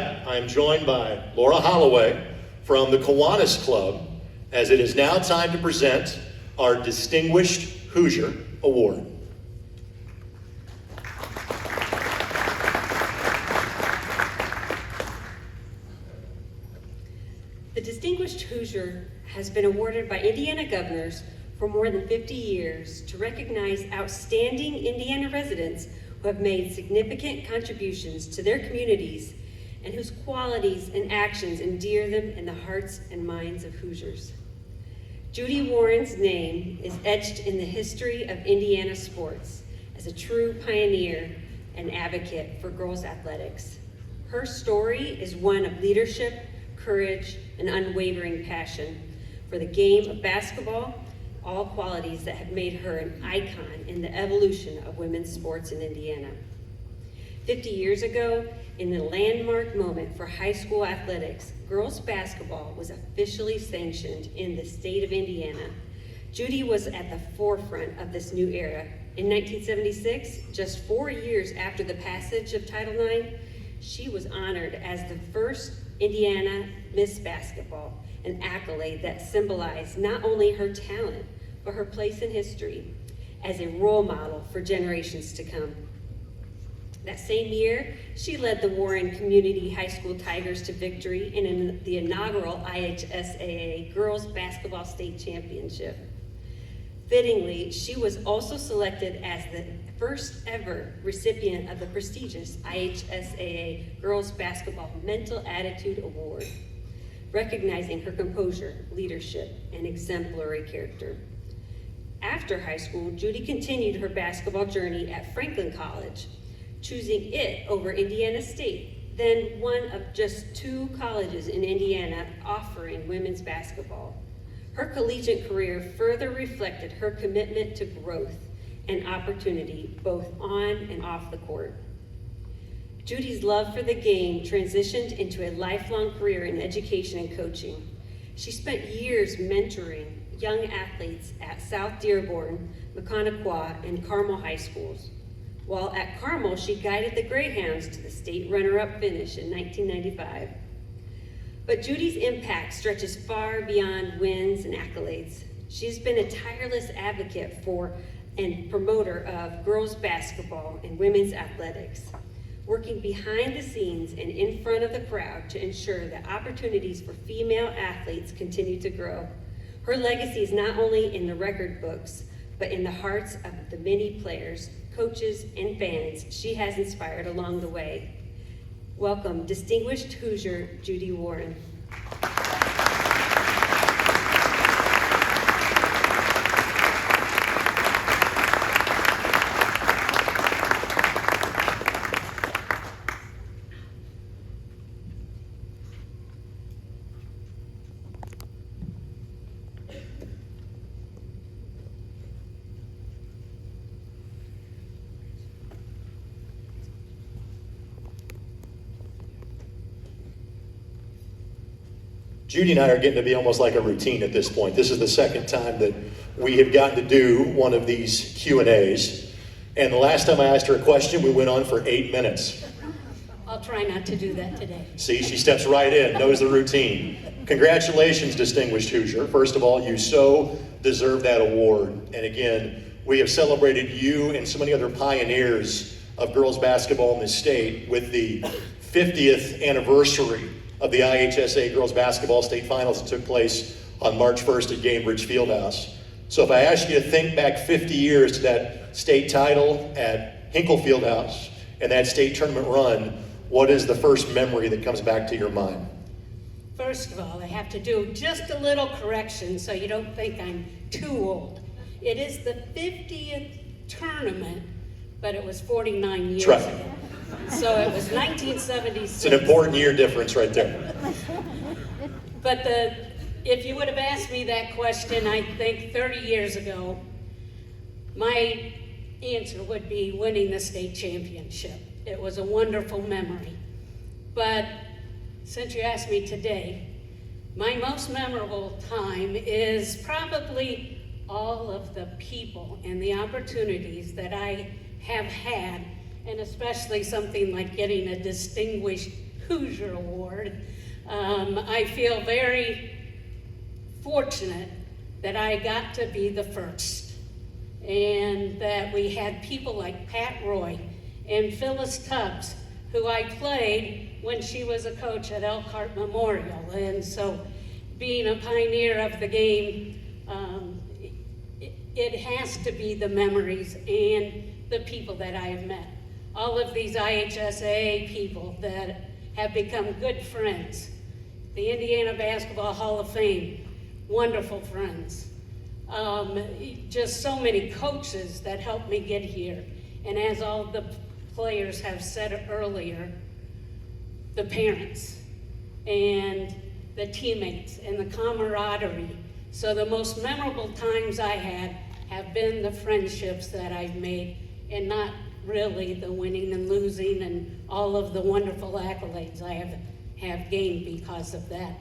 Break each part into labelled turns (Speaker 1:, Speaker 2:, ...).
Speaker 1: I'm joined by Laura Holloway from the Kiwanis Club, as it is now time to present our Distinguished Hoosier Award.
Speaker 2: The Distinguished Hoosier has been awarded by Indiana governors for more than 50 years to recognize outstanding Indiana residents who have made significant contributions to their communities and whose qualities and actions endear them in the hearts and minds of Hoosiers. Judi Warren's name is etched in the history of Indiana sports as a true pioneer and advocate for girls' athletics. Her story is one of leadership, courage, and unwavering passion for the game of basketball, all qualities that have made her an icon in the evolution of women's sports in Indiana. 50 years ago, in the landmark moment for high school athletics, girls basketball was officially sanctioned in the state of Indiana. Judi was at the forefront of this new era. In 1976, just 4 years after the passage of Title IX, she was honored as the first Indiana Miss Basketball, an accolade that symbolized not only her talent, but her place in history as a role model for generations to come. That same year, she led the Warren Community High School Tigers to victory in the inaugural IHSAA Girls Basketball State Championship. Fittingly, she was also selected as the first ever recipient of the prestigious IHSAA Girls Basketball Mental Attitude Award, recognizing her composure, leadership, and exemplary character. After high school, Judi continued her basketball journey at Franklin College, choosing it over Indiana State, then one of just 2 colleges in Indiana offering women's basketball. Her collegiate career further reflected her commitment to growth and opportunity, both on and off the court. Judi's love for the game transitioned into a lifelong career in education and coaching. She spent years mentoring young athletes at South Dearborn, Maconaquah, and Carmel high schools. While at Carmel, she guided the Greyhounds to the state runner-up finish in 1995. But Judi's impact stretches far beyond wins and accolades. She's been a tireless advocate for and promoter of girls basketball and women's athletics, working behind the scenes and in front of the crowd to ensure that opportunities for female athletes continue to grow. Her legacy is not only in the record books, but in the hearts of the many players, coaches, and fans she has inspired along the way. Welcome, Distinguished Hoosier Judi Warren.
Speaker 1: Judi and I are getting to be almost like a routine at this point. This is the second time that we have gotten to do one of these Q&As. And the last time I asked her a question, we went on for 8 minutes.
Speaker 2: I'll try not to do that today.
Speaker 1: See, she steps right in, knows the routine. Congratulations, Distinguished Hoosier. First of all, you so deserve that award. And again, we have celebrated you and so many other pioneers of girls basketball in this state with the 50th anniversary of the IHSA Girls Basketball State Finals that took place on March 1st at Gainbridge Fieldhouse. So if I ask you to think back 50 years to that state title at Hinkle Fieldhouse and that state tournament run, what is the first memory that comes back to your mind?
Speaker 3: First of all, I have to do just a little correction so you don't think I'm too old. It is the 50th tournament, but it was 49 years ago. So it was 1976.
Speaker 1: It's an important year difference right there.
Speaker 3: But if you would have asked me that question, I think 30 years ago, my answer would be winning the state championship. It was a wonderful memory. But since you asked me today, my most memorable time is probably all of the people and the opportunities that I have had, and especially something like getting a Distinguished Hoosier Award. I feel very fortunate that I got to be the first, and that we had people like Pat Roy and Phyllis Tubbs, who I played when she was a coach at Elkhart Memorial. And so being a pioneer of the game, it has to be the memories and the people that I have met. All of these IHSA people that have become good friends. The Indiana Basketball Hall of Fame, wonderful friends. Just so many coaches that helped me get here. And as all the players have said earlier, the parents and the teammates and the camaraderie. So the most memorable times I had have been the friendships that I've made, and not really the winning and losing and all of the wonderful accolades I have gained because of that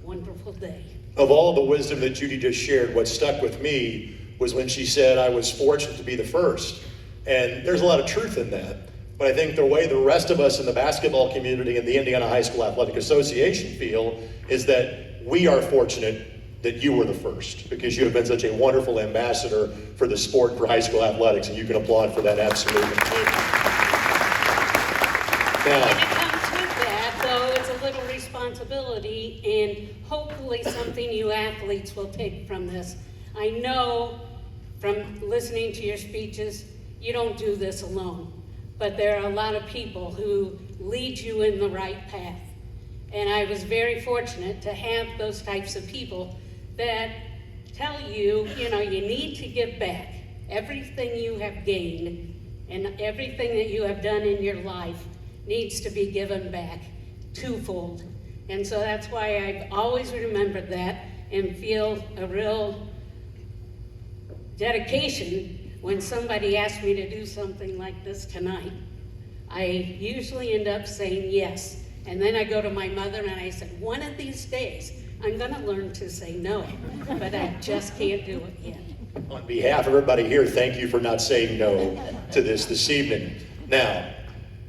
Speaker 3: wonderful day.
Speaker 1: Of all the wisdom that Judi just shared, what stuck with me was when she said, I was fortunate to be the first. And there's a lot of truth in that. But I think the way the rest of us in the basketball community and the Indiana High School Athletic Association feel is that we are fortunate that you were the first, because you have been such a wonderful ambassador for the sport, for high school athletics, and you can applaud for that absolutely.
Speaker 3: When it
Speaker 1: Now,
Speaker 3: comes with that, though, it's a little responsibility, and hopefully something you athletes will take from this. I know from listening to your speeches, you don't do this alone, but there are a lot of people who lead you in the right path. And I was very fortunate to have those types of people that tell you, you need to give back. Everything you have gained and everything that you have done in your life needs to be given back twofold. And so that's why I've always remembered that and feel a real dedication when somebody asks me to do something like this tonight. I usually end up saying yes. And then I go to my mother and I said, one of these days, I'm gonna learn to say no, but I just can't do it yet.
Speaker 1: on behalf of everybody here, thank you for not saying no to this evening. Now,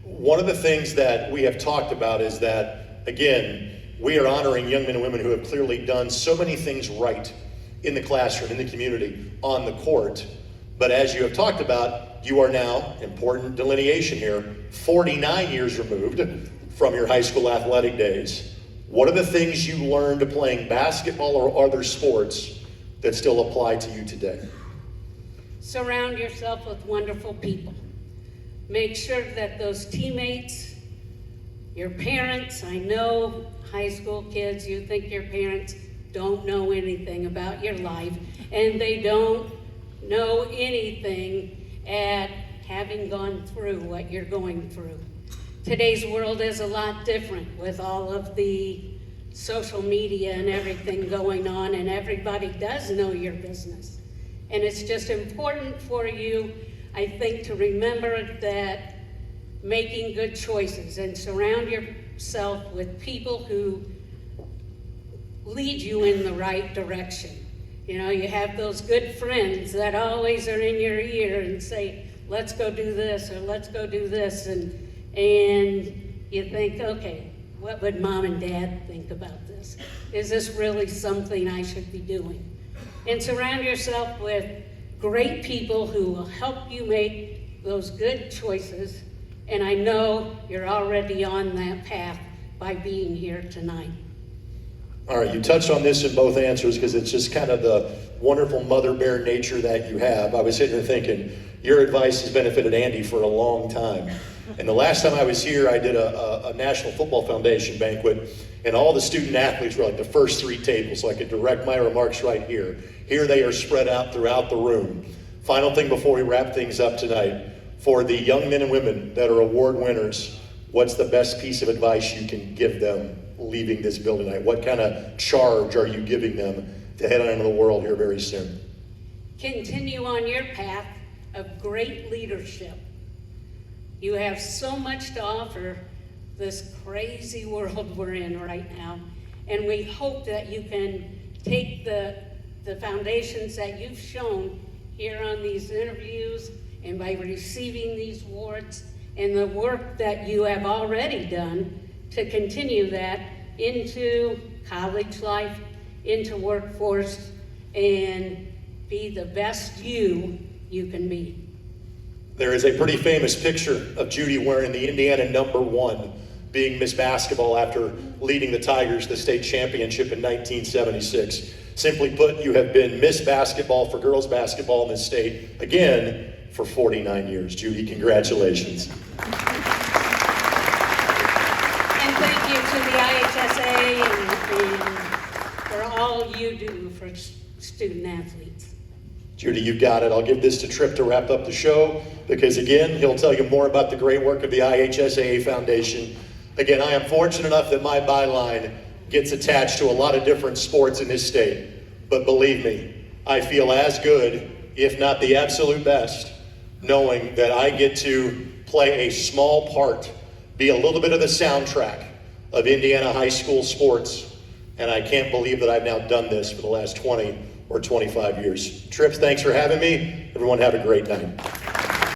Speaker 1: one of the things that we have talked about is that, again, we are honoring young men and women who have clearly done so many things right in the classroom, in the community, on the court. But as you have talked about, you are now, important delineation here, 49 years removed from your high school athletic days. What are the things you learned playing basketball or other sports that still apply to you today?
Speaker 3: Surround yourself with wonderful people. Make sure that those teammates, your parents, I know high school kids, you think your parents don't know anything about your life, and they don't know anything at having gone through what you're going through. Today's world is a lot different with all of the social media and everything going on, and everybody does know your business. And it's just important for you, I think, to remember that making good choices and surround yourself with people who lead you in the right direction. You have those good friends that always are in your ear and say, let's go do this or let's go do this, and you think, okay, what would mom and dad think about this? Is this really something I should be doing? And surround yourself with great people who will help you make those good choices. And I know you're already on that path by being here tonight.
Speaker 1: All right, you touched on this in both answers because it's just kind of the wonderful mother bear nature that you have. I was sitting here thinking, your advice has benefited Andy for a long time. And the last time I was here, I did a National Football Foundation banquet, and all the student athletes were like the first three tables, so I could direct my remarks right here. Here they are spread out throughout the room. Final thing before we wrap things up tonight, for the young men and women that are award winners, what's the best piece of advice you can give them leaving this building tonight? What kind of charge are you giving them to head on into the world here very soon?
Speaker 3: Continue on your path of great leadership. You have so much to offer this crazy world we're in right now, and we hope that you can take the foundations that you've shown here on these interviews and by receiving these awards and the work that you have already done to continue that into college life, into workforce, and be the best you can be.
Speaker 1: There is a pretty famous picture of Judi wearing the Indiana #1, being Miss Basketball after leading the Tigers to the state championship in 1976. Simply put, you have been Miss Basketball for girls basketball in this state, again, for 49 years. Judi, congratulations.
Speaker 3: And thank you to the IHSA and for all you do for student athletes.
Speaker 1: Judi, you got it. I'll give this to Tripp to wrap up the show because, again, he'll tell you more about the great work of the IHSAA Foundation. Again, I am fortunate enough that my byline gets attached to a lot of different sports in this state. But believe me, I feel as good, if not the absolute best, knowing that I get to play a small part, be a little bit of the soundtrack of Indiana high school sports. And I can't believe that I've now done this for the last 20 or 25 years. Tripp, thanks for having me. Everyone have a great night.